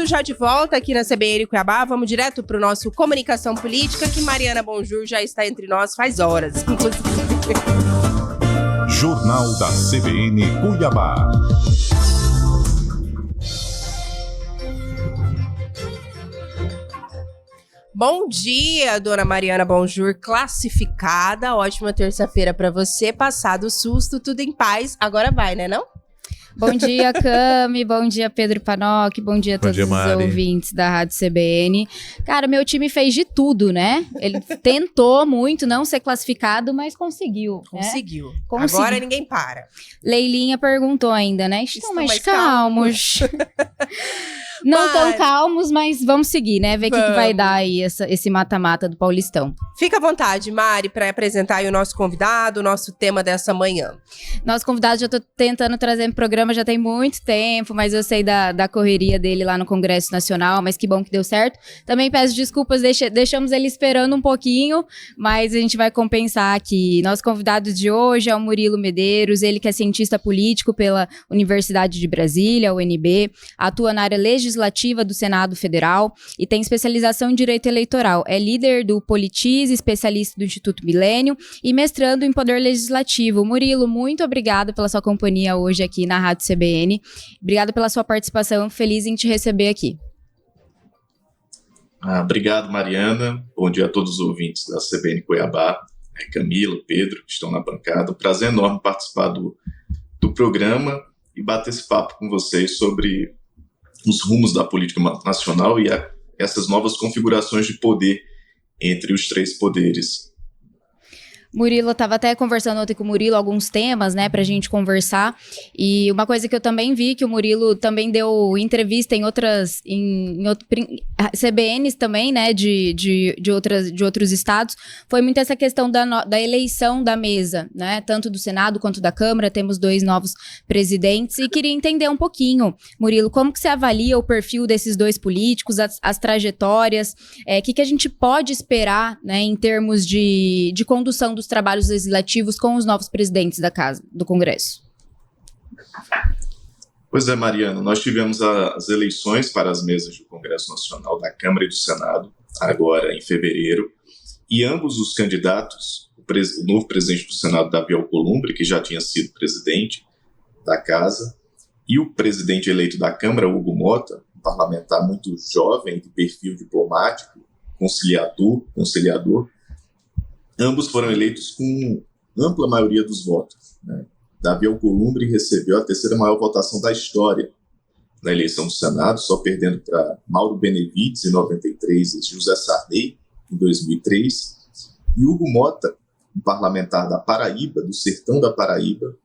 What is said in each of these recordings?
Já de volta aqui na CBN Cuiabá, vamos direto para o nosso Comunicação Política, que Mariana Bonjour já está entre nós faz horas, inclusive. Jornal da CBN Cuiabá. Bom dia, dona Mariana Bonjour, classificada. Ótima terça-feira para você. Passado o susto, tudo em paz. Agora vai, né, não? Bom dia, Cami, bom dia, Pedro Panoc, bom dia a todos os ouvintes da Rádio CBN. Cara, meu time fez de tudo, né? Ele tentou muito não ser classificado, mas conseguiu. Conseguiu. Né? Agora ninguém para. Leilinha perguntou ainda, né? Estão mais calmos. Não tão calmos, mas vamos seguir, né? Ver o que vai dar aí esse mata-mata do Paulistão. Fica à vontade, Mari, para apresentar aí o nosso convidado, o nosso tema dessa manhã. Nosso convidado já tô tentando trazer no programa já tem muito tempo, mas eu sei da correria dele lá no Congresso Nacional, mas que bom que deu certo. Também peço desculpas, deixamos ele esperando um pouquinho, mas a gente vai compensar aqui. Nosso convidado de hoje é o Murilo Medeiros, ele que é cientista político pela Universidade de Brasília, UNB, atua na área legislativa do Senado Federal e tem especialização em Direito Eleitoral. É líder do Politize, especialista do Instituto Milênio e mestrando em Poder Legislativo. Murilo, muito obrigada pela sua companhia hoje aqui na Rádio CBN. Obrigada pela sua participação, feliz em te receber aqui. Obrigado, Mariana. Bom dia a todos os ouvintes da CBN Cuiabá, Camila, Pedro, que estão na bancada. Prazer enorme participar do programa e bater esse papo com vocês sobre os rumos da política nacional e essas novas configurações de poder entre os três poderes. Murilo, eu estava até conversando ontem com o Murilo alguns temas, né, pra gente conversar, e uma coisa que eu também vi, que o Murilo também deu entrevista em outras, CBNs também, né, de outros estados, foi muito essa questão da eleição da mesa, né, tanto do Senado quanto da Câmara, temos 2 novos presidentes, e queria entender um pouquinho, Murilo, como que você avalia o perfil desses 2 políticos, as trajetórias, o que a gente pode esperar, né, em termos de condução dos trabalhos legislativos com os novos presidentes da Casa, do Congresso? Pois é, Mariana, nós tivemos as eleições para as mesas do Congresso Nacional, da Câmara e do Senado, agora em fevereiro, e ambos os candidatos, o novo presidente do Senado, Davi Alcolumbre, que já tinha sido presidente da Casa, e o presidente eleito da Câmara, Hugo Mota, um parlamentar muito jovem, de perfil diplomático, conciliador, ambos foram eleitos com ampla maioria dos votos, né? Davi Alcolumbre recebeu a 3ª maior votação da história na eleição do Senado, só perdendo para Mauro Benevides, em 93, e José Sarney, em 2003. E Hugo Mota, um parlamentar da Paraíba, do sertão da Paraíba,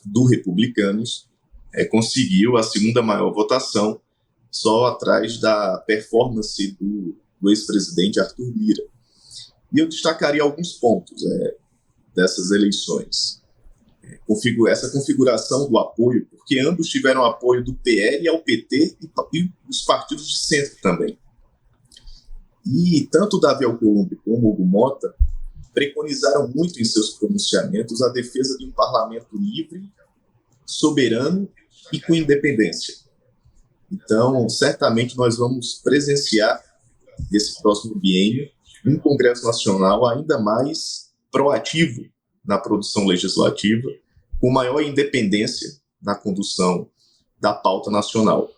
do Republicanos, conseguiu a 2ª maior votação, só atrás da performance do ex-presidente Arthur Lira. E eu destacaria alguns pontos dessas eleições. Essa configuração do apoio, porque ambos tiveram apoio do PL ao PT e dos partidos de centro também. E tanto Davi Alcolumbre como Hugo Mota preconizaram muito em seus pronunciamentos a defesa de um parlamento livre, soberano e com independência. Então, certamente nós vamos presenciar nesse próximo biênio um Congresso Nacional ainda mais proativo na produção legislativa, com maior independência na condução da pauta nacional.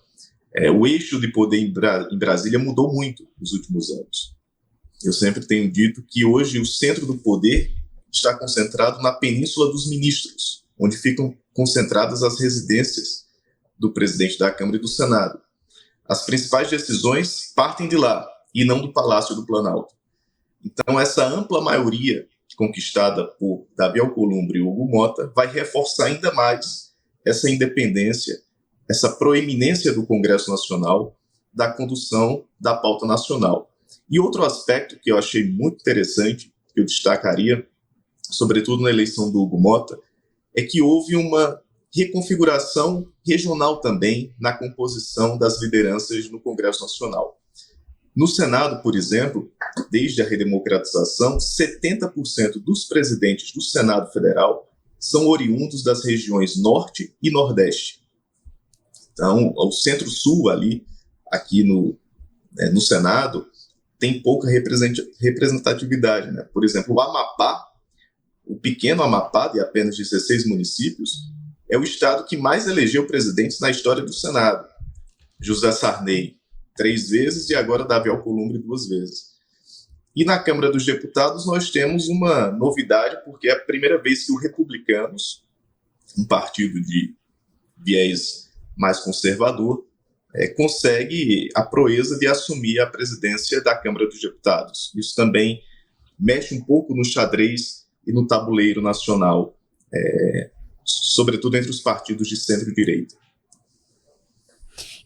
O eixo de poder em Brasília mudou muito nos últimos anos. Eu sempre tenho dito que hoje o centro do poder está concentrado na Península dos Ministros, onde ficam concentradas as residências do presidente da Câmara e do Senado. As principais decisões partem de lá, e não do Palácio do Planalto. Então, essa ampla maioria conquistada por Davi Alcolumbre e Hugo Mota vai reforçar ainda mais essa independência, essa proeminência do Congresso Nacional da condução da pauta nacional. E outro aspecto que eu achei muito interessante, que eu destacaria, sobretudo na eleição do Hugo Mota, é que houve uma reconfiguração regional também na composição das lideranças no Congresso Nacional. No Senado, por exemplo, desde a redemocratização, 70% dos presidentes do Senado Federal são oriundos das regiões Norte e Nordeste. Então, o Centro-Sul ali, aqui no Senado tem pouca representatividade, né? Por exemplo, o Amapá, o pequeno Amapá, de apenas 16 municípios, é o estado que mais elegeu presidentes na história do Senado. José Sarney 3 vezes e agora Davi Alcolumbre 2 vezes. E na Câmara dos Deputados nós temos uma novidade, porque é a primeira vez que o Republicanos, um partido de viés mais conservador, consegue a proeza de assumir a presidência da Câmara dos Deputados. Isso também mexe um pouco no xadrez e no tabuleiro nacional, sobretudo entre os partidos de centro-direita.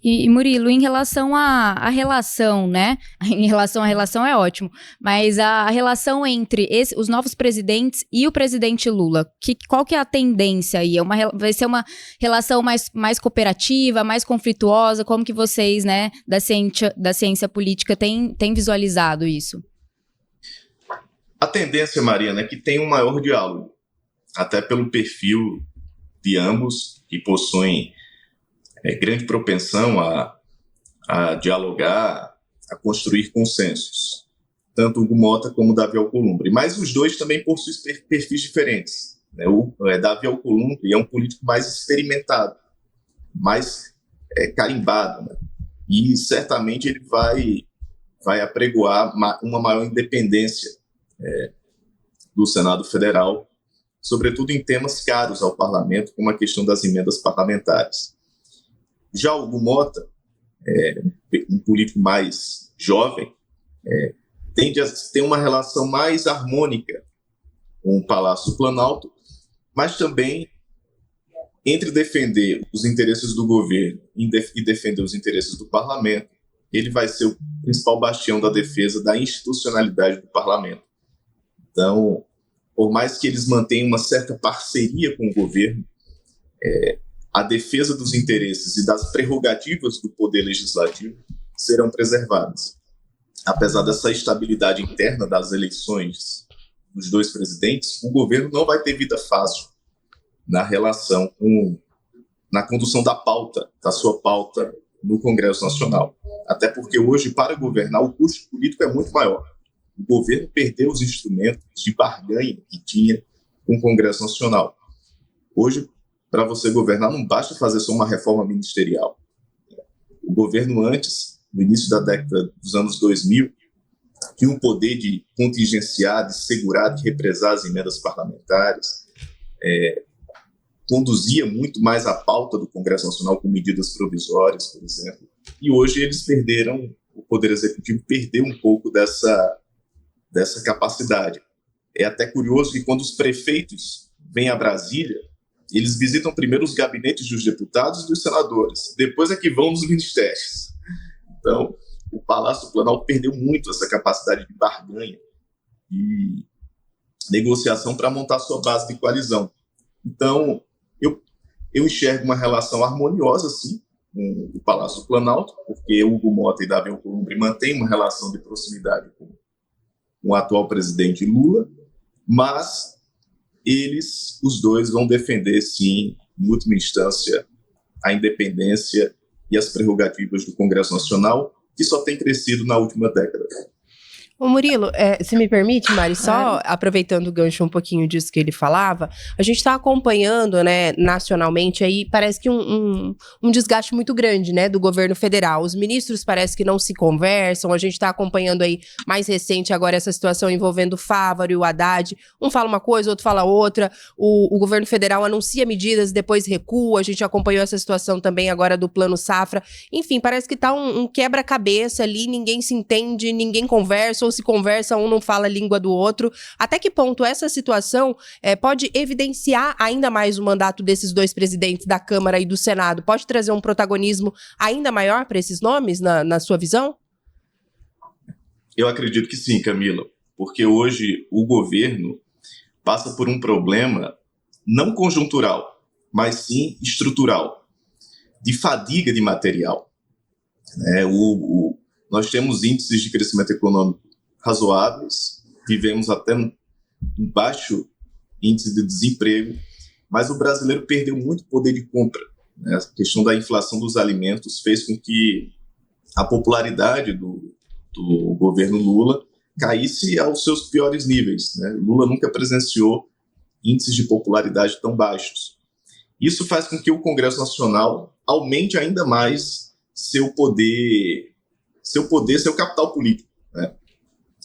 E Murilo, em relação à relação, né? Em relação à relação é ótimo, mas a relação entre os novos presidentes e o presidente Lula, qual que é a tendência aí? Vai ser uma relação mais cooperativa, mais conflituosa? Como que vocês, né, da ciência política, têm visualizado isso? A tendência, Mariana, é que tenha um maior diálogo, até pelo perfil de ambos, que possuem grande propensão a dialogar, a construir consensos, tanto Hugo Mota como Davi Alcolumbre. Mas os dois também possuem perfis diferentes, né? Davi Alcolumbre é um político mais experimentado, mais carimbado, né? E certamente ele vai apregoar uma maior independência do Senado Federal, sobretudo em temas caros ao parlamento, como a questão das emendas parlamentares. Já o Hugo Mota, um político mais jovem, tende a ter uma relação mais harmônica com o Palácio do Planalto, mas também entre defender os interesses do governo e defender os interesses do parlamento, ele vai ser o principal bastião da defesa da institucionalidade do parlamento. Então, por mais que eles mantenham uma certa parceria com o governo, a defesa dos interesses e das prerrogativas do poder legislativo serão preservadas. Apesar dessa estabilidade interna das eleições dos dois presidentes, o governo não vai ter vida fácil na relação na condução da sua pauta no Congresso Nacional. Até porque hoje, para governar, o custo político é muito maior. O governo perdeu os instrumentos de barganha que tinha com o Congresso Nacional. Hoje, para você governar, não basta fazer só uma reforma ministerial. O governo antes, no início da década dos anos 2000, tinha um poder de contingenciar, de segurar, de represar as emendas parlamentares, conduzia muito mais a pauta do Congresso Nacional com medidas provisórias, por exemplo. E hoje eles perderam, o Poder Executivo perdeu um pouco dessa capacidade. É até curioso que quando os prefeitos vêm a Brasília, eles visitam primeiro os gabinetes dos deputados e dos senadores, depois é que vão nos ministérios. Então, o Palácio do Planalto perdeu muito essa capacidade de barganha e negociação para montar sua base de coalizão. Então, eu enxergo uma relação harmoniosa, sim, com o Palácio do Planalto, porque Hugo Mota e Davi Alcolumbre mantêm uma relação de proximidade com o atual presidente Lula, mas os dois vão defender, sim, em última instância, a independência e as prerrogativas do Congresso Nacional, que só tem crescido na última década. Ô Murilo, se me permite, Mari, só aproveitando o gancho um pouquinho disso que ele falava, a gente está acompanhando, né, nacionalmente aí, parece que um desgaste muito grande, né, do governo federal. Os ministros parece que não se conversam, a gente está acompanhando aí, mais recente agora, essa situação envolvendo o Fávaro e o Haddad. Um fala uma coisa, outro fala outra, o governo federal anuncia medidas, depois recua, a gente acompanhou essa situação também agora do Plano Safra. Enfim, parece que tá um quebra-cabeça ali, ninguém se entende, ninguém conversa, ou se conversa, um não fala a língua do outro. Até que ponto essa situação pode evidenciar ainda mais o mandato desses dois presidentes da Câmara e do Senado? Pode trazer um protagonismo ainda maior para esses nomes, na sua visão? Eu acredito que sim, Camila, porque hoje o governo passa por um problema não conjuntural, mas sim estrutural, de fadiga de material. Nós temos índices de crescimento econômico razoáveis, vivemos até um baixo índice de desemprego, mas o brasileiro perdeu muito poder de compra, né? A questão da inflação dos alimentos fez com que a popularidade do governo Lula caísse aos seus piores níveis, né? Lula nunca presenciou índices de popularidade tão baixos. Isso faz com que o Congresso Nacional aumente ainda mais seu poder, seu capital político, né?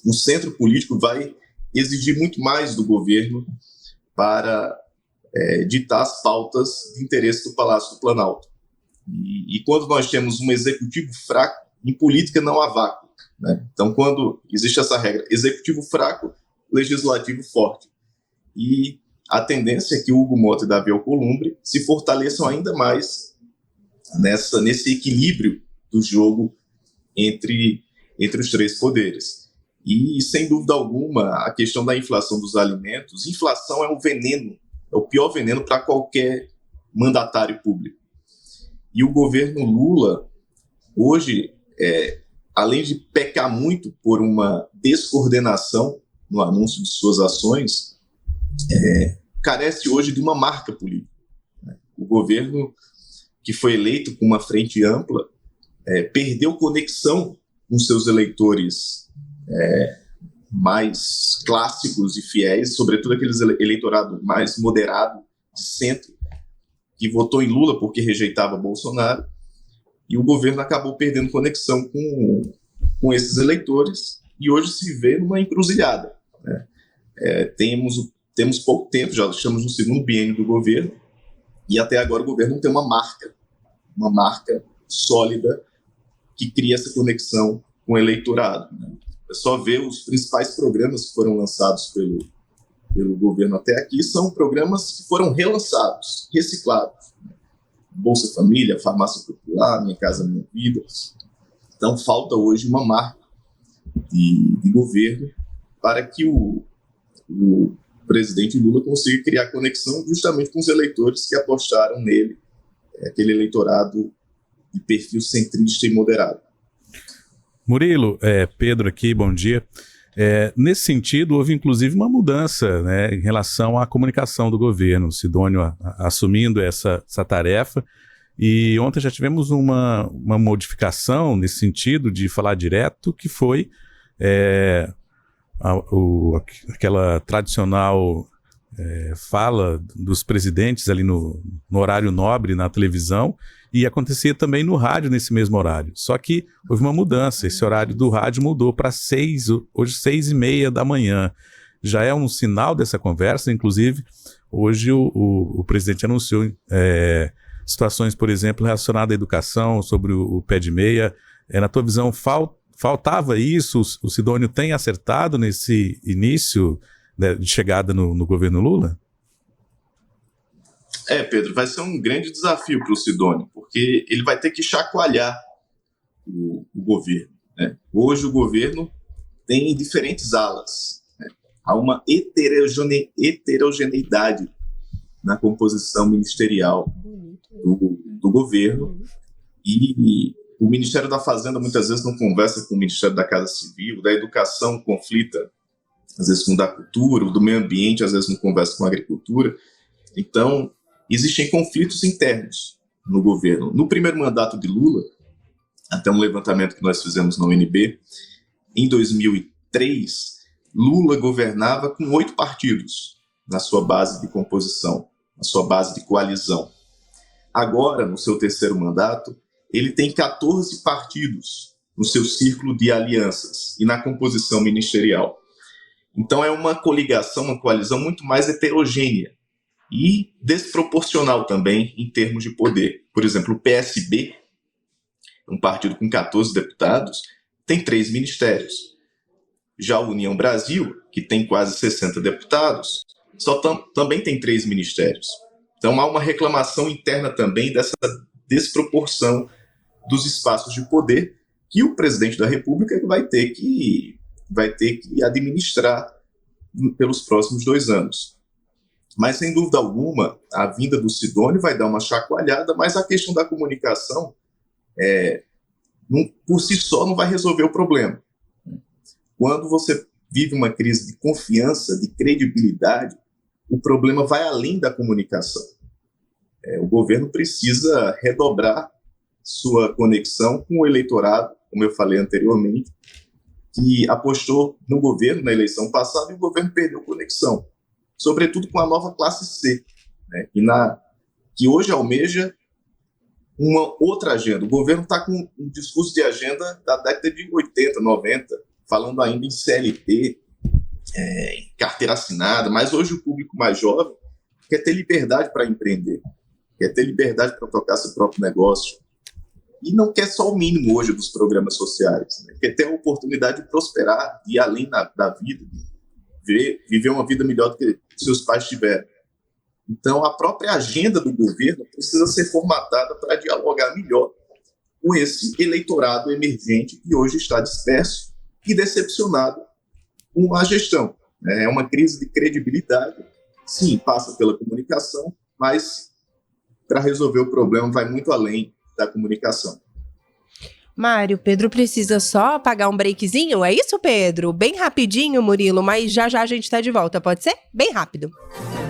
O centro político vai exigir muito mais do governo para ditar as pautas de interesse do Palácio do Planalto. E quando nós temos um executivo fraco, em política não há vácuo, né? Então, quando existe essa regra, executivo fraco, legislativo forte. E a tendência é que Hugo Mota e Davi Alcolumbre se fortaleçam ainda mais nesse equilíbrio do jogo entre os três poderes. E, sem dúvida alguma, a questão da inflação dos alimentos, inflação é um veneno, é o pior veneno para qualquer mandatário público. E o governo Lula, hoje, além de pecar muito por uma descoordenação no anúncio de suas ações, carece hoje de uma marca política. O governo, que foi eleito com uma frente ampla, perdeu conexão com seus eleitores mais clássicos e fiéis, sobretudo aqueles eleitorado mais moderado, de centro, que votou em Lula porque rejeitava Bolsonaro, e o governo acabou perdendo conexão com esses eleitores, e hoje se vê numa encruzilhada, né? Temos pouco tempo, já estamos no segundo biênio do governo, e até agora o governo não tem uma marca sólida que cria essa conexão com o eleitorado, né? É só ver os principais programas que foram lançados pelo governo até aqui, são programas que foram relançados, reciclados. Bolsa Família, Farmácia Popular, Minha Casa Minha Vida. Então falta hoje uma marca de governo para que o presidente Lula consiga criar conexão justamente com os eleitores que apostaram nele, aquele eleitorado de perfil centrista e moderado. Murilo, Pedro aqui, bom dia. Nesse sentido, houve inclusive uma mudança, né, em relação à comunicação do governo, o Sidônio assumindo essa tarefa, e ontem já tivemos uma modificação nesse sentido de falar direto, que foi aquela tradicional fala dos presidentes ali no horário nobre na televisão, e acontecia também no rádio nesse mesmo horário. Só que houve uma mudança, esse horário do rádio mudou para hoje 6h30 da manhã. Já é um sinal dessa conversa, inclusive hoje o presidente anunciou situações, por exemplo, relacionadas à educação, sobre o pé de meia. Na tua visão, faltava isso? O Sidônio tem acertado nesse início, né, de chegada no governo Lula? Pedro, vai ser um grande desafio para o Sidônio, porque ele vai ter que chacoalhar o governo, né? Hoje o governo tem diferentes alas, né? Há uma heterogeneidade na composição ministerial do governo, e o Ministério da Fazenda muitas vezes não conversa com o Ministério da Casa Civil, da Educação conflita às vezes com o da Cultura, o do Meio Ambiente às vezes não conversa com a Agricultura. Então, existem conflitos internos no governo. No primeiro mandato de Lula, até um levantamento que nós fizemos na UNB, em 2003, Lula governava com 8 partidos na sua base de composição, na sua base de coalizão. Agora, no seu terceiro mandato, ele tem 14 partidos no seu círculo de alianças e na composição ministerial. Então é uma coligação, uma coalizão muito mais heterogênea e desproporcional também em termos de poder. Por exemplo, o PSB, um partido com 14 deputados, tem 3 ministérios. Já a União Brasil, que tem quase 60 deputados, também tem 3 ministérios. Então há uma reclamação interna também dessa desproporção dos espaços de poder que o presidente da República vai ter que administrar pelos próximos 2 anos. Mas, sem dúvida alguma, a vinda do Sidônio vai dar uma chacoalhada, mas a questão da comunicação, por si só, não vai resolver o problema. Quando você vive uma crise de confiança, de credibilidade, o problema vai além da comunicação. O governo precisa redobrar sua conexão com o eleitorado como eu falei anteriormente, que apostou no governo na eleição passada e o governo perdeu conexão, sobretudo com a nova classe C, né, que hoje almeja uma outra agenda. O governo está com um discurso de agenda da década de 80, 90, falando ainda em CLT, em carteira assinada, mas hoje o público mais jovem quer ter liberdade para empreender, quer ter liberdade para tocar seu próprio negócio, e não quer só o mínimo hoje dos programas sociais, né? Quer ter a oportunidade de prosperar, de ir além da vida, viver uma vida melhor do que seus pais tiveram. Então, a própria agenda do governo precisa ser formatada para dialogar melhor com esse eleitorado emergente que hoje está disperso e decepcionado com a gestão. É uma crise de credibilidade. Sim, passa pela comunicação, mas para resolver o problema vai muito além da comunicação. Mário, Pedro precisa só pagar um breakzinho? É isso, Pedro? Bem rapidinho, Murilo, mas já a gente está de volta, pode ser? Bem rápido.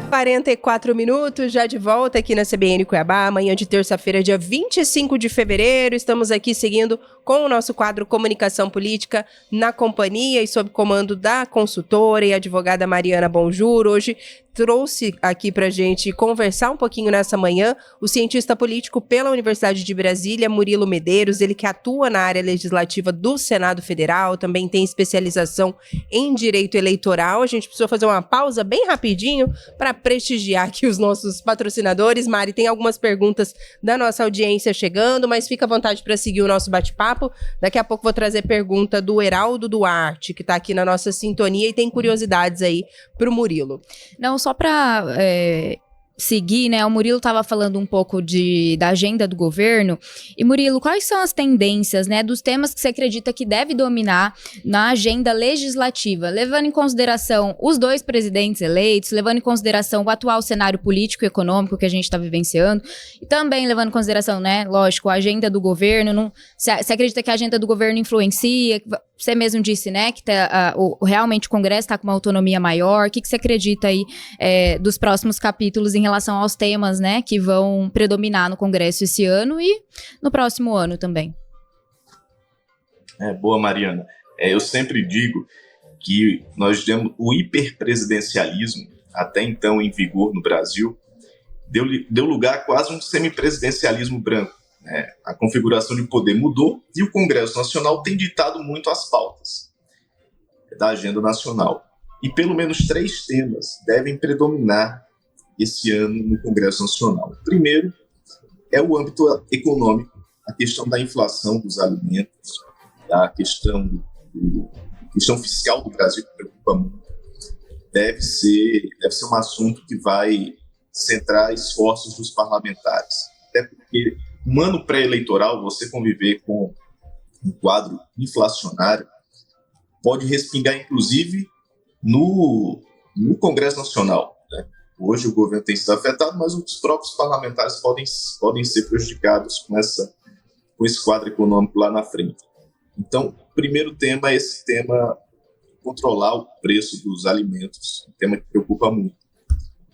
44 minutos, já de volta aqui na CBN Cuiabá, amanhã de terça-feira, dia 25 de fevereiro. Estamos aqui seguindo com o nosso quadro Comunicação Política na companhia e sob comando da consultora e advogada Mariana Bonjour. Hoje trouxe aqui pra gente conversar um pouquinho nessa manhã o cientista político pela Universidade de Brasília, Murilo Medeiros, ele que atua na área legislativa do Senado Federal, também tem especialização em direito eleitoral. A gente precisou fazer uma pausa bem rapidinho para prestigiar aqui os nossos patrocinadores. Mari, tem algumas perguntas da nossa audiência chegando, mas fica à vontade para seguir o nosso bate-papo. Daqui a pouco vou trazer pergunta do Heraldo Duarte, que está aqui na nossa sintonia e tem curiosidades aí para o Murilo. Não, só para seguir, né? O Murilo estava falando um pouco da agenda do governo. E, Murilo, quais são as tendências, né, dos temas que você acredita que deve dominar na agenda legislativa, levando em consideração os dois presidentes eleitos, levando em consideração o atual cenário político e econômico que a gente está vivenciando, e também levando em consideração, né, lógico, a agenda do governo. Você acredita que a agenda do governo influencia? Você mesmo disse, né, que realmente o Congresso está com uma autonomia maior. O que você acredita aí dos próximos capítulos em relação aos temas, né, que vão predominar no Congresso esse ano e no próximo ano também? Boa, Mariana. Eu sempre digo que nós temos o hiperpresidencialismo, até então em vigor no Brasil, deu lugar a quase um semipresidencialismo branco. A configuração de poder mudou e o Congresso Nacional tem ditado muito as pautas da agenda nacional. E pelo menos 3 temas devem predominar esse ano no Congresso Nacional. O primeiro é o âmbito econômico, a questão da inflação dos alimentos, a questão fiscal do Brasil, que preocupa muito. Deve ser um assunto que vai centrar esforços dos parlamentares. Até porque um ano pré-eleitoral, você conviver com um quadro inflacionário pode respingar, inclusive, no Congresso Nacional, né? Hoje o governo tem sido afetado, mas os próprios parlamentares podem ser prejudicados com esse quadro econômico lá na frente. Então, o primeiro tema é esse tema controlar o preço dos alimentos, um tema que preocupa muito.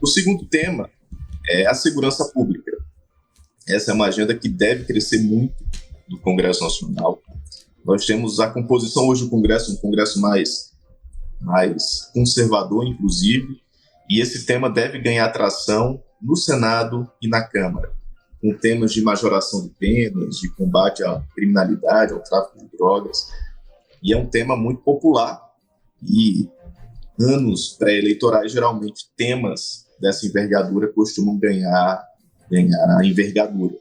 O segundo tema é a segurança pública. Essa é uma agenda que deve crescer muito do Congresso Nacional. Nós temos a composição hoje do Congresso, um Congresso mais conservador, inclusive, e esse tema deve ganhar atração no Senado e na Câmara, com temas de majoração de penas, de combate à criminalidade, ao tráfico de drogas, e é um tema muito popular, e anos pré-eleitorais, geralmente, temas dessa envergadura costumam ganhar envergadura.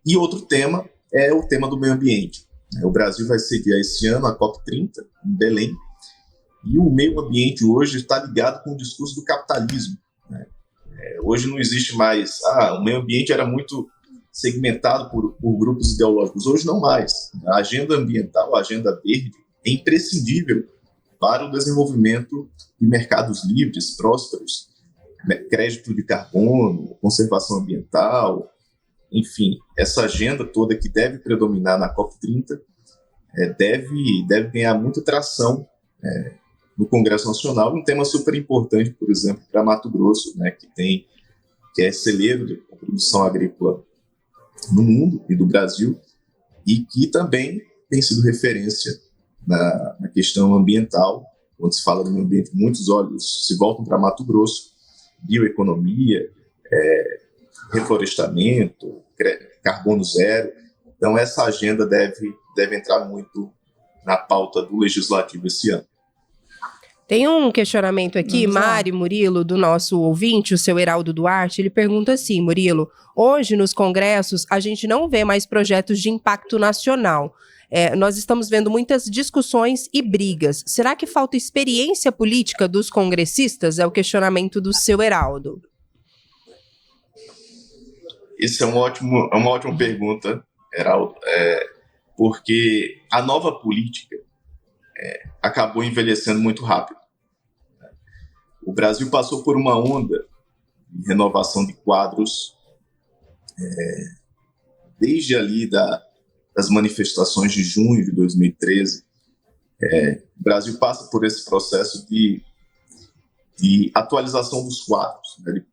E outro tema é o tema do meio ambiente. O Brasil vai sediar esse ano a COP30, em Belém, e o meio ambiente hoje está ligado com o discurso do capitalismo, né? Hoje não existe mais... o meio ambiente era muito segmentado por grupos ideológicos. Hoje não mais. A agenda ambiental, a agenda verde, é imprescindível para o desenvolvimento de mercados livres, prósperos, crédito de carbono, conservação ambiental, enfim, essa agenda toda que deve predominar na COP30 deve ganhar muita tração no Congresso Nacional. Um tema super importante, por exemplo, para Mato Grosso, né, que é celeiro de produção agrícola no mundo e do Brasil, e que também tem sido referência na questão ambiental. Quando se fala do meio ambiente, muitos olhos se voltam para Mato Grosso, bioeconomia, reflorestamento, carbono zero. Então, essa agenda deve entrar muito na pauta do Legislativo esse ano. Tem um questionamento aqui, Mari, Murilo, do nosso ouvinte, o seu Heraldo Duarte. Ele pergunta assim, Murilo: hoje nos congressos a gente não vê mais projetos de impacto nacional. Nós estamos vendo muitas discussões e brigas. Será que falta experiência política dos congressistas? É o questionamento do seu Heraldo. Isso é uma ótima pergunta, Heraldo, porque a nova política acabou envelhecendo muito rápido. O Brasil passou por uma onda de renovação de quadros desde ali das manifestações de junho de 2013. O Brasil passa por esse processo de atualização dos quadros, né,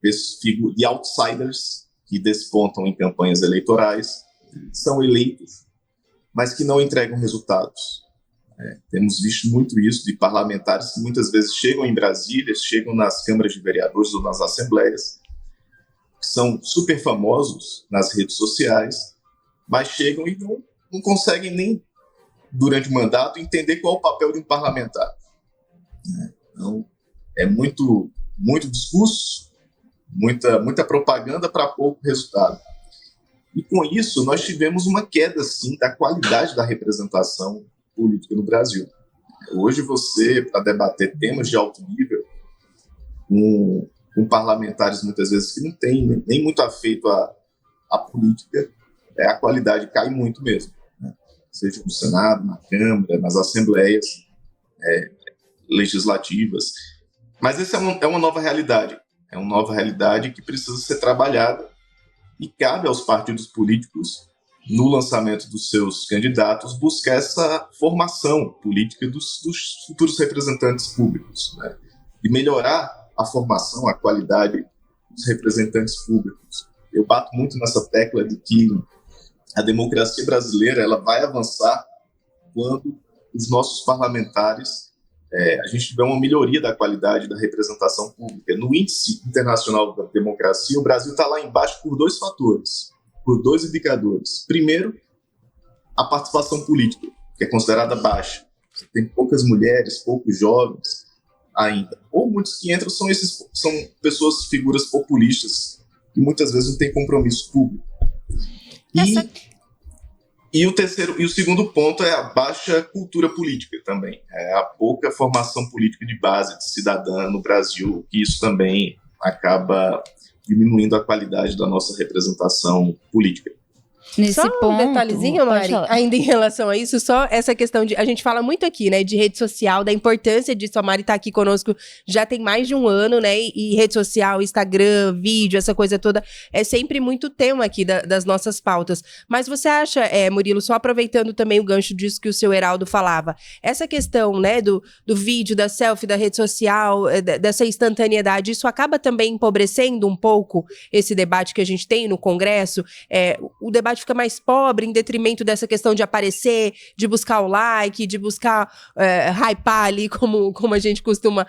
de outsiders que despontam em campanhas eleitorais, são eleitos, mas que não entregam resultados. Temos visto muito isso de parlamentares que muitas vezes chegam em Brasília, chegam nas câmaras de vereadores ou nas assembleias, que são super famosos nas redes sociais, mas chegam e não conseguem nem, durante o mandato, entender qual é o papel de um parlamentar. Então, é muito discurso, muita propaganda para pouco resultado. E com isso, nós tivemos uma queda, sim, da qualidade da representação política no Brasil. Hoje você, para debater temas de alto nível, com parlamentares muitas vezes que não têm nem muito afeito à política, a qualidade cai muito mesmo, né? Seja no Senado, na Câmara, nas assembleias legislativas. Mas essa é uma nova realidade. É uma nova realidade que precisa ser trabalhada e cabe aos partidos políticos, no lançamento dos seus candidatos, buscar essa formação política dos futuros representantes públicos, né? E melhorar a formação, a qualidade dos representantes públicos. Eu bato muito nessa tecla de que a democracia brasileira ela vai avançar quando os nossos parlamentares, a gente tiver uma melhoria da qualidade da representação pública. No Índice Internacional da Democracia, o Brasil está lá embaixo por 2 fatores, por 2 indicadores. Primeiro, a participação política, que é considerada baixa. Tem poucas mulheres, poucos jovens ainda. Ou muitos que entram são pessoas, figuras populistas, que muitas vezes não têm compromisso público. E o segundo ponto é a baixa cultura política também. A pouca formação política de base, de cidadã no Brasil, que isso também acaba diminuindo a qualidade da nossa representação política. Nesse ponto, um detalhezinho, Mari, ainda em relação a isso, só essa questão de... A gente fala muito aqui, né, de rede social, da importância disso. A Mari tá aqui conosco já tem mais de um ano, né, e rede social, Instagram, vídeo, essa coisa toda, é sempre muito tema aqui das nossas pautas. Mas você acha, Murilo, só aproveitando também o gancho disso que o seu Heraldo falava, essa questão, né, do vídeo, da selfie, da rede social, dessa instantaneidade, isso acaba também empobrecendo um pouco esse debate que a gente tem no Congresso? O debate fica mais pobre em detrimento dessa questão de aparecer, de buscar o like, de buscar hypar ali, como a gente costuma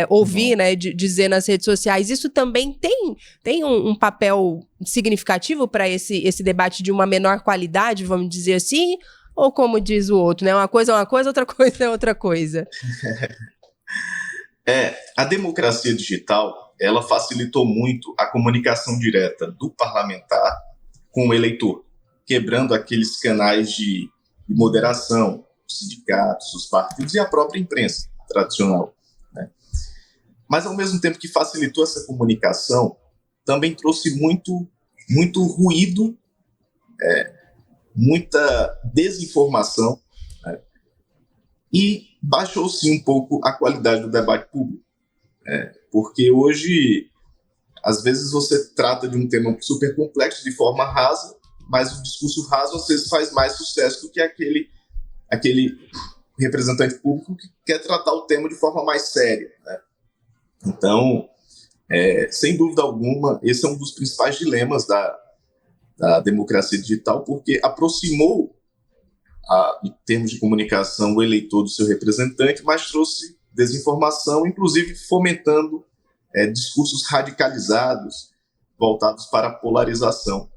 ouvir, né, dizer nas redes sociais. Isso também tem um papel significativo para esse debate de uma menor qualidade, vamos dizer assim? Ou como diz o outro, né? Uma coisa é uma coisa, outra coisa é outra coisa. A democracia digital, ela facilitou muito a comunicação direta do parlamentar com o eleitor, quebrando aqueles canais de moderação, os sindicatos, os partidos e a própria imprensa tradicional, né? Mas, ao mesmo tempo que facilitou essa comunicação, também trouxe muito ruído, muita desinformação, né? E baixou, sim, um pouco a qualidade do debate público, porque hoje... Às vezes você trata de um tema super complexo de forma rasa, mas o discurso raso às vezes faz mais sucesso do que aquele representante público que quer tratar o tema de forma mais séria, né? Então, sem dúvida alguma, esse é um dos principais dilemas da democracia digital, porque aproximou em termos de comunicação, o eleitor do seu representante, mas trouxe desinformação, inclusive fomentando discursos radicalizados, voltados para a polarização.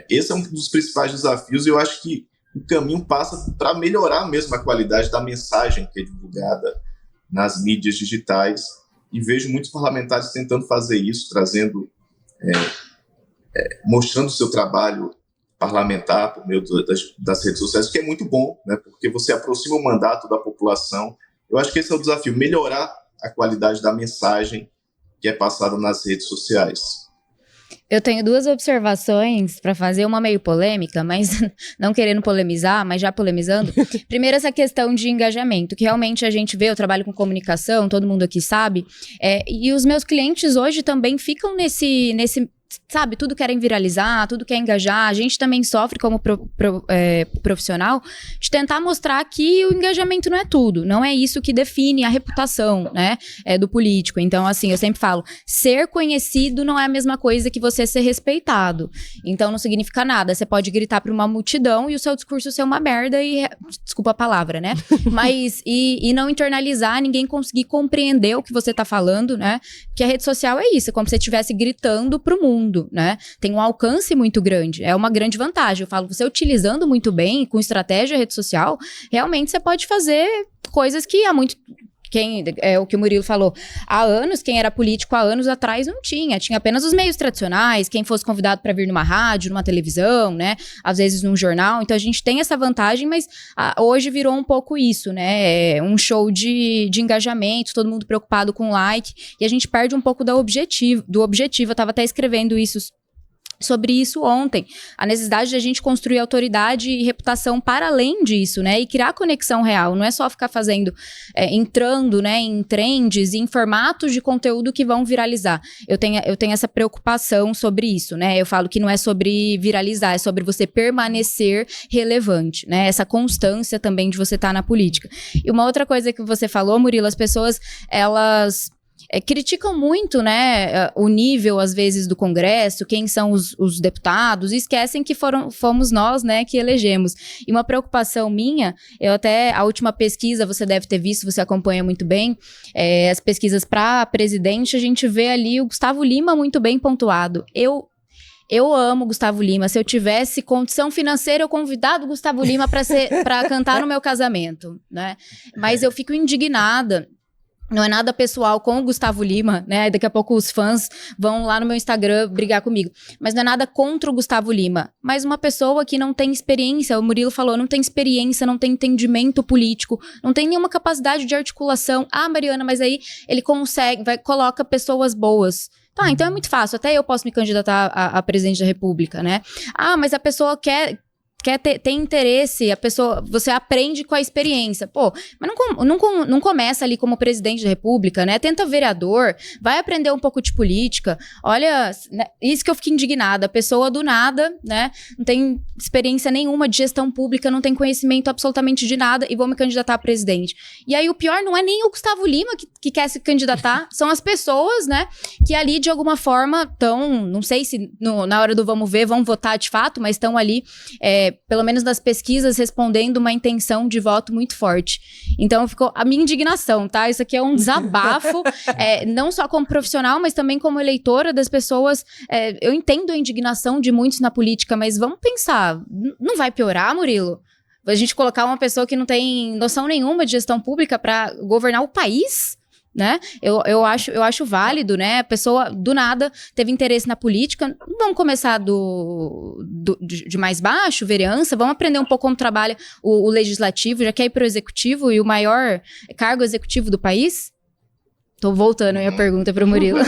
Esse é um dos principais desafios, e eu acho que o caminho passa para melhorar mesmo a qualidade da mensagem que é divulgada nas mídias digitais, e vejo muitos parlamentares tentando fazer isso, trazendo, mostrando o seu trabalho parlamentar por meio das redes sociais, que é muito bom, né, porque você aproxima o mandato da população. Eu acho que esse é o desafio, melhorar a qualidade da mensagem que é passada nas redes sociais. Eu tenho 2 observações para fazer, uma meio polêmica, mas não querendo polemizar, mas já polemizando. Primeiro, essa questão de engajamento, que realmente a gente vê, eu trabalho com comunicação, todo mundo aqui sabe, e os meus clientes hoje também ficam nesse sabe, tudo querem viralizar, tudo quer engajar. A gente também sofre como profissional de tentar mostrar que o engajamento não é tudo, não é isso que define a reputação, né, do político. Então, assim, eu sempre falo, ser conhecido não é a mesma coisa que você ser respeitado. Então, não significa nada. Você pode gritar para uma multidão e o seu discurso ser uma merda e, desculpa a palavra, né, mas, e não internalizar, ninguém conseguir compreender o que você tá falando, né, porque a rede social é isso, é como se você estivesse gritando pro mundo, né? Tem um alcance muito grande, é uma grande vantagem. Eu falo, você utilizando muito bem, com estratégia rede social, realmente você pode fazer coisas que há muito... o que o Murilo falou, há anos, quem era político há anos atrás não tinha apenas os meios tradicionais, quem fosse convidado para vir numa rádio, numa televisão, né, às vezes num jornal. Então a gente tem essa vantagem, mas hoje virou um pouco isso, né, um show de engajamento, todo mundo preocupado com like, e a gente perde um pouco do objetivo. Eu estava até escrevendo sobre isso ontem, a necessidade de a gente construir autoridade e reputação para além disso, né, e criar conexão real, não é só ficar fazendo, entrando, né, em trends e em formatos de conteúdo que vão viralizar. Eu tenho essa preocupação sobre isso, né, eu falo que não é sobre viralizar, é sobre você permanecer relevante, né, essa constância também de você estar na política. E uma outra coisa que você falou, Murilo, as pessoas, elas... criticam muito, né, o nível, às vezes, do Congresso, quem são os deputados, e esquecem que fomos nós, né, que elegemos. E uma preocupação minha, a última pesquisa, você deve ter visto, você acompanha muito bem, as pesquisas para presidente, a gente vê ali o Gustavo Lima muito bem pontuado. Eu amo Gustavo Lima. Se eu tivesse condição financeira, eu convidado o Gustavo Lima para cantar no meu casamento, né? Mas eu fico indignada. Não é nada pessoal com o Gustavo Lima, né? Daqui a pouco os fãs vão lá no meu Instagram brigar comigo. Mas não é nada contra o Gustavo Lima. Mas uma pessoa que não tem experiência, o Murilo falou, não tem experiência, não tem entendimento político, não tem nenhuma capacidade de articulação. Ah, Mariana, mas aí ele consegue, coloca pessoas boas. Tá, então é muito fácil. Até eu posso me candidatar a presidente da República, né? Ah, mas a pessoa quer ter interesse, a pessoa, você aprende com a experiência. Pô, mas não começa ali como presidente da República, né? Tenta vereador, vai aprender um pouco de política. Olha, né, isso que eu fico indignada. A pessoa do nada, né? Não tem experiência nenhuma de gestão pública, não tem conhecimento absolutamente de nada e vou me candidatar a presidente. E aí o pior não é nem o Gustavo Lima que quer se candidatar, são as pessoas, né? Que ali de alguma forma estão, não sei se na hora do vamos ver, vão votar de fato, mas estão ali, pelo menos nas pesquisas, respondendo uma intenção de voto muito forte. Então, ficou a minha indignação, tá? Isso aqui é um desabafo, não só como profissional, mas também como eleitora das pessoas. Eu entendo a indignação de muitos na política, mas vamos pensar, não vai piorar, Murilo? A gente colocar uma pessoa que não tem noção nenhuma de gestão pública para governar o país? Né? Eu acho válido, né? A pessoa do nada teve interesse na política. Não vamos começar de mais baixo, vereança, vamos aprender um pouco como trabalha o legislativo, já quer ir para o executivo e o maior cargo executivo do país? Tô voltando a minha pergunta para o Murilo.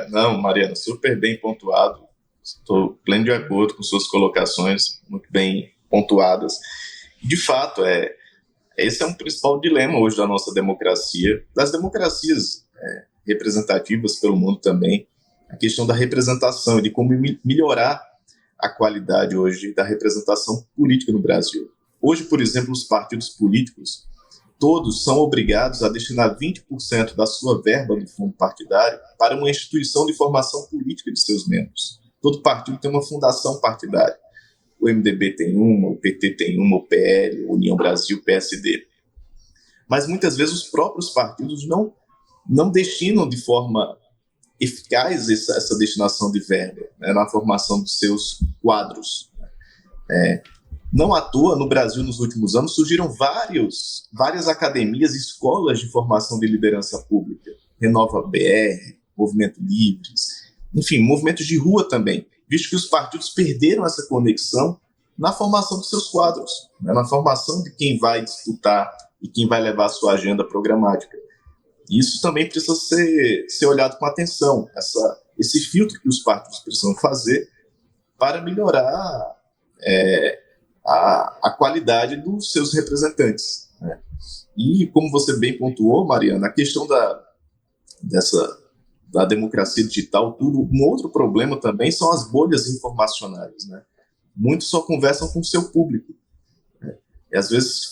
Não, Mariana, super bem pontuado. Estou pleno de acordo com suas colocações, muito bem pontuadas. De fato, esse é um principal dilema hoje da nossa democracia, das democracias representativas pelo mundo também, a questão da representação e de como melhorar a qualidade hoje da representação política no Brasil. Hoje, por exemplo, os partidos políticos, todos são obrigados a destinar 20% da sua verba do fundo partidário para uma instituição de formação política de seus membros. Todo partido tem uma fundação partidária. o MDB tem uma, o PT tem uma, o PL, União Brasil, o PSD. Mas muitas vezes os próprios partidos não destinam de forma eficaz essa destinação de verba, né, na formação dos seus quadros. Não à toa, no Brasil, nos últimos anos, surgiram várias academias e escolas de formação de liderança pública. Renova BR, Movimento Livres, enfim, movimentos de rua também, visto que os partidos perderam essa conexão na formação dos seus quadros, né, na formação de quem vai disputar e quem vai levar a sua agenda programática. Isso também precisa ser olhado com atenção, esse filtro que os partidos precisam fazer para melhorar a qualidade dos seus representantes, né? E, como você bem pontuou, Mariana, a questão da democracia digital, um outro problema também são as bolhas informacionais, né? Muitos só conversam com o seu público, né? E, às vezes,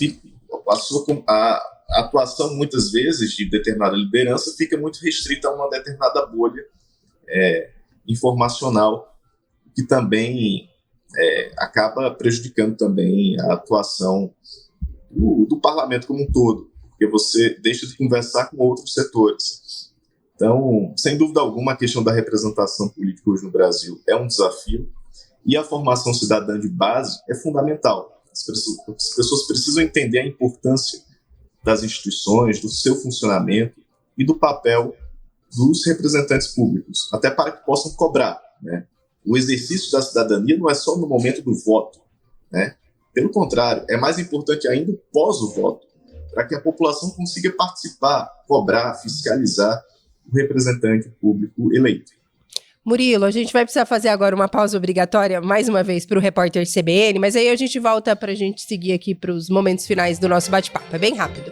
a atuação, muitas vezes, de determinada liderança fica muito restrita a uma determinada bolha informacional, que também acaba prejudicando também a atuação do parlamento como um todo, porque você deixa de conversar com outros setores. Então, sem dúvida alguma, a questão da representação política hoje no Brasil é um desafio, e a formação cidadã de base é fundamental. As pessoas precisam entender a importância das instituições, do seu funcionamento e do papel dos representantes públicos, até para que possam cobrar, né? O exercício da cidadania não é só no momento do voto, né? Pelo contrário, é mais importante ainda o pós o voto, para que a população consiga participar, cobrar, fiscalizar o representante público eleito. Murilo, a gente vai precisar fazer agora uma pausa obrigatória, mais uma vez, para o repórter CBN, mas aí a gente volta para a gente seguir aqui para os momentos finais do nosso bate-papo. É bem rápido.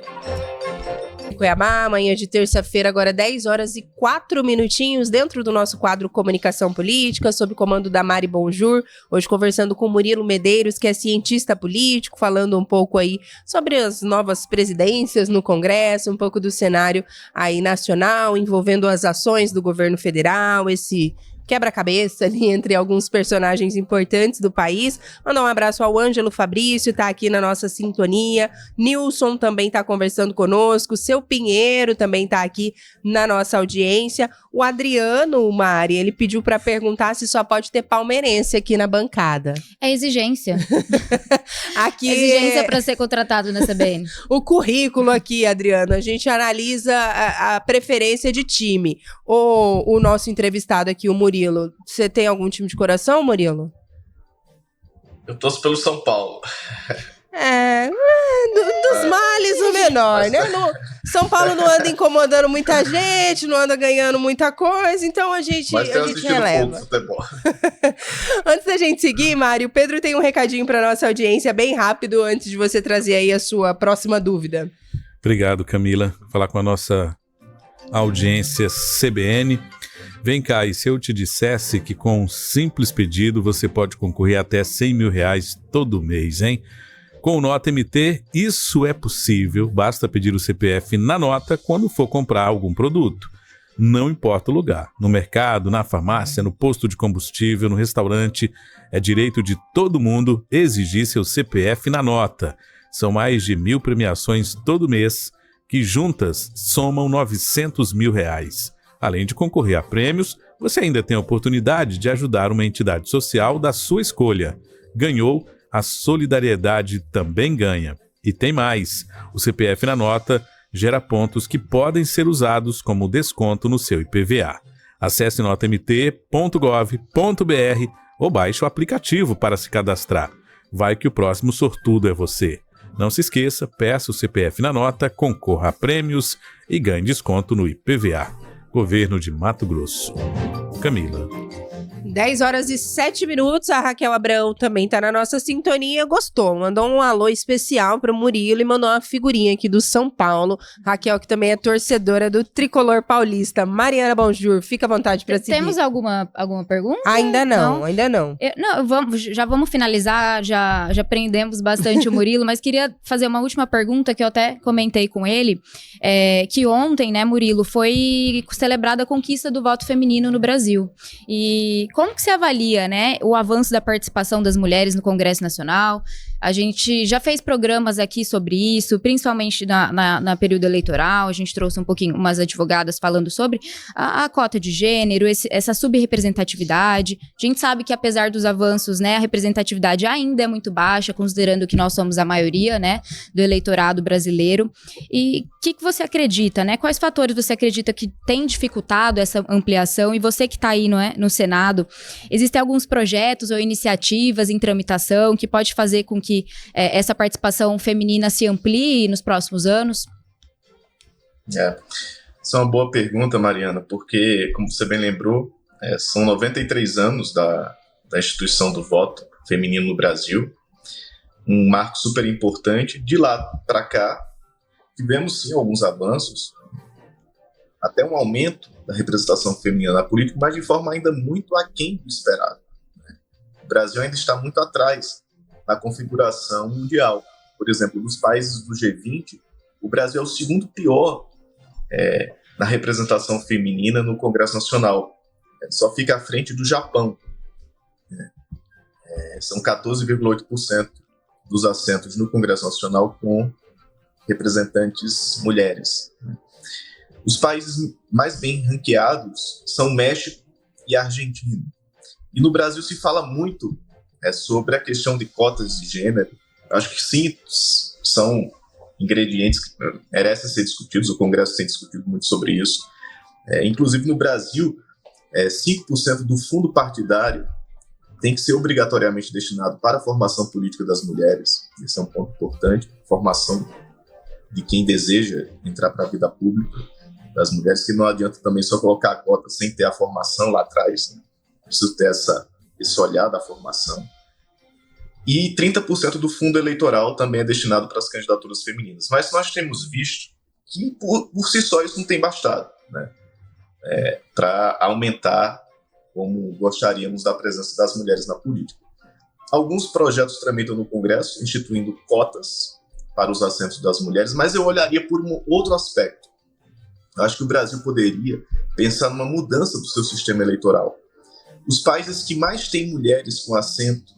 Cuiabá, amanhã de terça-feira, agora 10 horas e 4 minutinhos, dentro do nosso quadro Comunicação Política, sob o comando da Mari Bonjour, hoje conversando com Murilo Medeiros, que é cientista político, falando um pouco aí sobre as novas presidências no Congresso, um pouco do cenário aí nacional, envolvendo as ações do governo federal, esse quebra-cabeça ali entre alguns personagens importantes do país. Mandar um abraço ao Ângelo Fabrício, tá aqui na nossa sintonia. Nilson também tá conversando conosco. Seu Pinheiro também tá aqui na nossa audiência. O Adriano, Mari, ele pediu para perguntar se só pode ter palmeirense aqui na bancada. É exigência. Aqui exigência para ser contratado na CBN. O currículo aqui, Adriano, a gente analisa a preferência de time. O nosso entrevistado aqui, o Murilo, você tem algum time de coração, Murilo? Eu torço pelo São Paulo. Dos males o menor, né? São Paulo não anda incomodando muita gente, não anda ganhando muita coisa, então a gente releva. Futebol. Antes da gente seguir, Mário, o Pedro tem um recadinho para nossa audiência bem rápido, antes de você trazer aí a sua próxima dúvida. Obrigado, Camila. Vou falar com a nossa audiência CBN. Vem cá, e se eu te dissesse que com um simples pedido você pode concorrer até R$100 mil todo mês, hein? Com o Nota MT, isso é possível. Basta pedir o CPF na nota quando for comprar algum produto. Não importa o lugar. No mercado, na farmácia, no posto de combustível, no restaurante. É direito de todo mundo exigir seu CPF na nota. São mais de 1.000 premiações todo mês, que juntas somam R$900 mil. Além de concorrer a prêmios, você ainda tem a oportunidade de ajudar uma entidade social da sua escolha. Ganhou, a solidariedade também ganha. E tem mais, o CPF na nota gera pontos que podem ser usados como desconto no seu IPVA. Acesse notamt.gov.br ou baixe o aplicativo para se cadastrar. Vai que o próximo sortudo é você. Não se esqueça, peça o CPF na nota, concorra a prêmios e ganhe desconto no IPVA. Governo de Mato Grosso. Camila. 10 horas e 7 minutos, a Raquel Abrão também tá na nossa sintonia, gostou, mandou um alô especial pro Murilo e mandou uma figurinha aqui do São Paulo. Raquel, que também é torcedora do Tricolor Paulista. Mariana Bonjour, fica à vontade para seguir. Temos alguma pergunta? Ainda não. Já vamos finalizar, já prendemos bastante o Murilo, mas queria fazer uma última pergunta que eu até comentei com ele, que ontem, né, Murilo, foi celebrada a conquista do voto feminino no Brasil. E como que você avalia, né, o avanço da participação das mulheres no Congresso Nacional? A gente já fez programas aqui sobre isso, principalmente na período eleitoral. A gente trouxe um pouquinho umas advogadas falando sobre a cota de gênero, essa subrepresentatividade. A gente sabe que, apesar dos avanços, né, a representatividade ainda é muito baixa, considerando que nós somos a maioria, né, do eleitorado brasileiro. E o que você acredita, né? Quais fatores você acredita que tem dificultado essa ampliação? E você que está aí no Senado, existem alguns projetos ou iniciativas em tramitação que pode fazer com que essa participação feminina se amplie nos próximos anos? Essa é uma boa pergunta, Mariana, porque, como você bem lembrou, são 93 anos da instituição do voto feminino no Brasil, um marco super importante. De lá para cá, tivemos sim alguns avanços, até um aumento da representação feminina na política, mas de forma ainda muito aquém do esperado. O Brasil ainda está muito atrás na configuração mundial. Por exemplo, dos países do G20, o Brasil é o segundo pior na representação feminina no Congresso Nacional. Só fica à frente do Japão. São 14,8% dos assentos no Congresso Nacional com representantes mulheres. Os países mais bem ranqueados são México e Argentina. E no Brasil se fala muito sobre a questão de cotas de gênero. Acho que sim, são ingredientes que merecem ser discutidos. O Congresso tem discutido muito sobre isso. Inclusive no Brasil, 5% do fundo partidário tem que ser obrigatoriamente destinado para a formação política das mulheres. Esse é um ponto importante. Formação de quem deseja entrar para a vida pública das mulheres, que não adianta também só colocar a cota sem ter a formação lá atrás, né? Preciso ter esse olhar da formação. E 30% do fundo eleitoral também é destinado para as candidaturas femininas. Mas nós temos visto que, por si só, isso não tem bastado, né? Para aumentar como gostaríamos da presença das mulheres na política. Alguns projetos tramitam no Congresso, instituindo cotas para os assentos das mulheres, mas eu olharia por um outro aspecto. Eu acho que o Brasil poderia pensar numa mudança do seu sistema eleitoral. Os países que mais têm mulheres com assento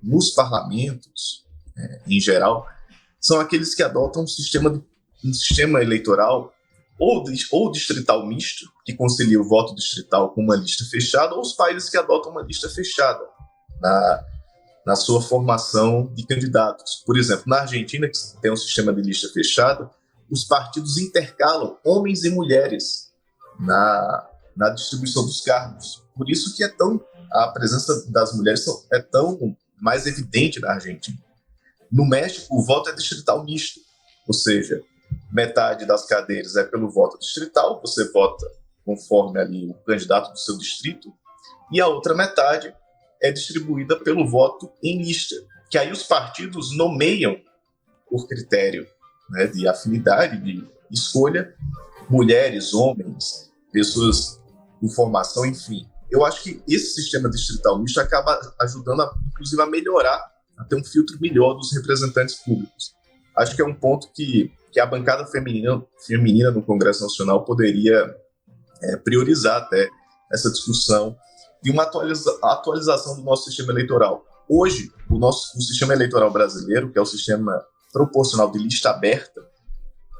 nos parlamentos, em geral, são aqueles que adotam um sistema eleitoral ou distrital misto, que concilia o voto distrital com uma lista fechada, ou os países que adotam uma lista fechada na sua formação de candidatos. Por exemplo, na Argentina, que tem um sistema de lista fechada, os partidos intercalam homens e mulheres na distribuição dos cargos. Por isso que a presença das mulheres é tão mais evidente na Argentina. No México, o voto é distrital misto, ou seja, metade das cadeiras é pelo voto distrital, você vota conforme ali o candidato do seu distrito, e a outra metade é distribuída pelo voto em lista, que aí os partidos nomeiam por critério, né, de afinidade, de escolha, mulheres, homens, pessoas com formação, enfim. Eu acho que esse sistema distrital misto acaba ajudando, inclusive, a melhorar, a ter um filtro melhor dos representantes públicos. Acho que é um ponto que a bancada feminina no Congresso Nacional poderia priorizar até essa discussão de uma atualização do nosso sistema eleitoral. Hoje, o sistema eleitoral brasileiro, que é o sistema proporcional de lista aberta,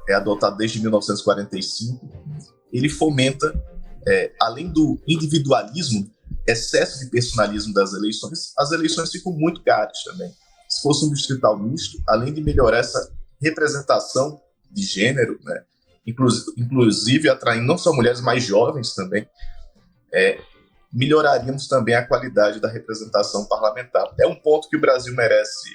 adotado desde 1945, ele fomenta, além do individualismo, excesso de personalismo das eleições, as eleições ficam muito caras também. Se fosse um distrital misto, além de melhorar essa representação de gênero, né, inclusive atraindo não só mulheres mais jovens também, melhoraríamos também a qualidade da representação parlamentar. É um ponto que o Brasil merece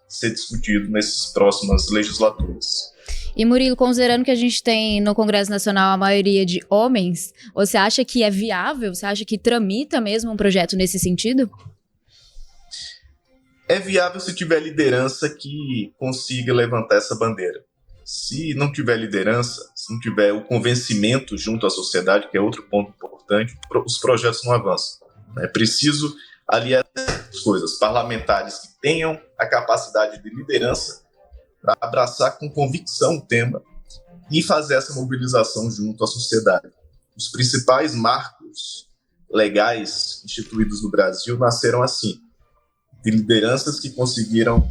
ser discutido nessas próximas legislaturas. E Murilo, considerando que a gente tem no Congresso Nacional a maioria de homens, você acha que é viável? Você acha que tramita mesmo um projeto nesse sentido? É viável se tiver liderança que consiga levantar essa bandeira. Se não tiver liderança, se não tiver o convencimento junto à sociedade, que é outro ponto importante, os projetos não avançam. É preciso aliar as coisas, parlamentares que tenham a capacidade de liderança para abraçar com convicção o tema e fazer essa mobilização junto à sociedade. Os principais marcos legais instituídos no Brasil nasceram assim, de lideranças que conseguiram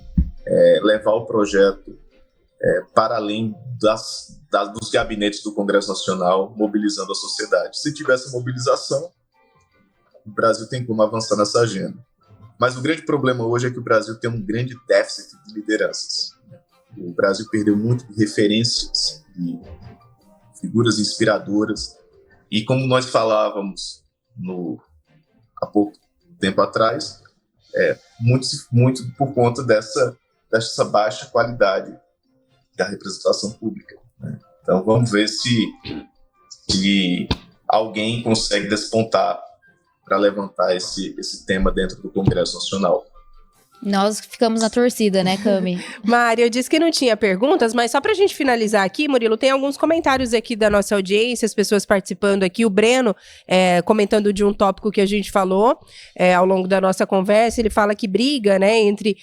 levar o projeto para além dos gabinetes do Congresso Nacional, mobilizando a sociedade. Se tivesse mobilização, o Brasil tem como avançar nessa agenda. Mas o grande problema hoje é que o Brasil tem um grande déficit de lideranças. O Brasil perdeu muito de referências, de figuras inspiradoras. E como nós falávamos há pouco tempo atrás, muito por conta dessa baixa qualidade da representação pública, né? Então vamos ver se alguém consegue despontar para levantar esse tema dentro do Congresso Nacional. Nós ficamos na torcida, né, Cami? Mário, eu disse que não tinha perguntas, mas só pra gente finalizar aqui, Murilo, tem alguns comentários aqui da nossa audiência, as pessoas participando aqui, o Breno comentando de um tópico que a gente falou ao longo da nossa conversa, ele fala que briga, né, entre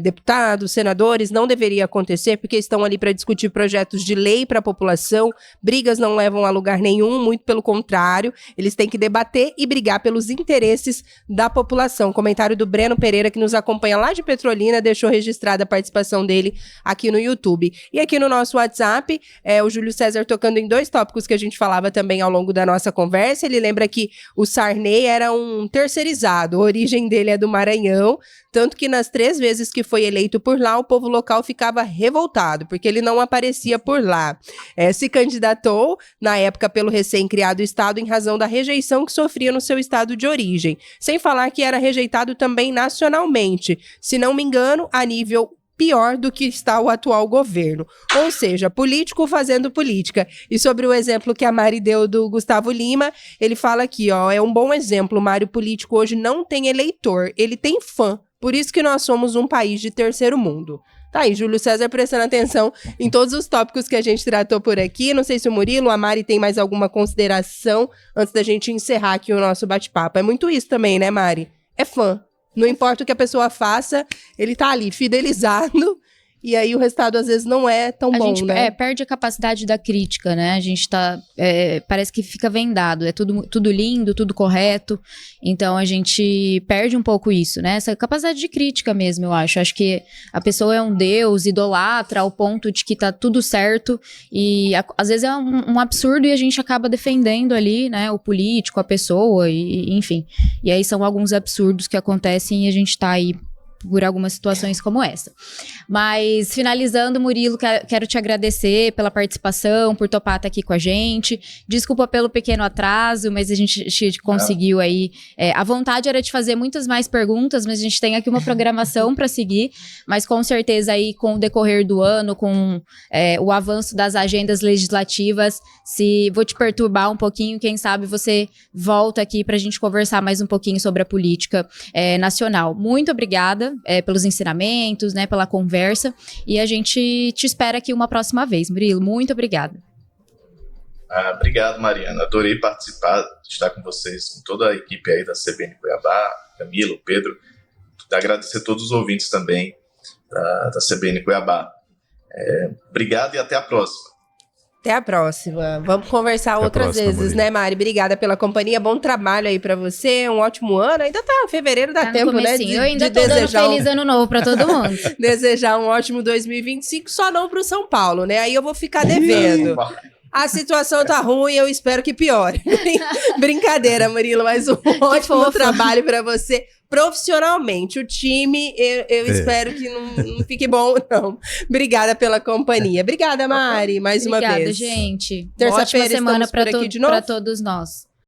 deputados, senadores, não deveria acontecer, porque estão ali para discutir projetos de lei para a população, brigas não levam a lugar nenhum, muito pelo contrário, eles têm que debater e brigar pelos interesses da população. Comentário do Breno Pereira, que nos acompanha lá de Petrolina, deixou registrada a participação dele aqui no YouTube. E aqui no nosso WhatsApp, o Júlio César tocando em 2 tópicos que a gente falava também ao longo da nossa conversa. Ele lembra que o Sarney era um terceirizado, a origem dele é do Maranhão, tanto que nas 3 vezes que foi eleito por lá, o povo local ficava revoltado, porque ele não aparecia por lá. Se candidatou, na época, pelo recém-criado estado, em razão da rejeição que sofria no seu estado de origem. Sem falar que era rejeitado também nacionalmente, se não me engano, a nível pior do que está o atual governo. Ou seja, político fazendo política. E sobre o exemplo que a Mari deu do Gustavo Lima, ele fala aqui, é um bom exemplo, o Mário político hoje não tem eleitor, ele tem fã. Por isso que nós somos um país de terceiro mundo. Tá aí, Júlio César prestando atenção em todos os tópicos que a gente tratou por aqui. Não sei se o Murilo, a Mari tem mais alguma consideração antes da gente encerrar aqui o nosso bate-papo. É muito isso também, né, Mari? É fã. Não importa o que a pessoa faça, ele tá ali, fidelizado, e aí o resultado às vezes não é tão bom, né? Perde a capacidade da crítica, né? A gente tá, parece que fica vendado, é tudo lindo, tudo correto, então a gente perde um pouco isso, né? Essa capacidade de crítica mesmo, eu acho. Acho que a pessoa é um deus, idolatra ao ponto de que tá tudo certo, e às vezes é um absurdo e a gente acaba defendendo ali, né, o político, a pessoa, e enfim. E aí são alguns absurdos que acontecem e a gente tá aí por algumas situações como essa. Mas, finalizando, Murilo, quero te agradecer pela participação, por topar estar aqui com a gente. Desculpa pelo pequeno atraso, mas a gente conseguiu aí. A vontade era de fazer muitas mais perguntas, mas a gente tem aqui uma programação para seguir, mas com certeza aí, com o decorrer do ano, com o avanço das agendas legislativas, se vou te perturbar um pouquinho, quem sabe você volta aqui para a gente conversar mais um pouquinho sobre a política nacional. Muito obrigada pelos ensinamentos, né, pela conversa, e a gente te espera aqui uma próxima vez. Murilo, muito obrigada. Obrigado, Mariana. Adorei participar, estar com vocês, com toda a equipe aí da CBN Cuiabá, Camilo, Pedro. Agradecer a todos os ouvintes também da CBN Cuiabá. Obrigado e até a próxima. Até a próxima. Vamos conversar outras vezes, Murilo, né, Mari? Obrigada pela companhia. Bom trabalho aí pra você. Um ótimo ano. Ainda tá fevereiro, dá tempo, né? Eu ainda tô dando feliz ano novo pra todo mundo. Desejar um ótimo 2025, só não pro São Paulo, né? Aí eu vou ficar devendo. A situação tá ruim, eu espero que piore. Brincadeira, Murilo, mas um ótimo trabalho pra você. Profissionalmente, o time, eu espero que não fique bom, não. Obrigada pela companhia. Obrigada, Mari, mais uma vez. Obrigada, gente. Terça-feira ótima semana para todos nós.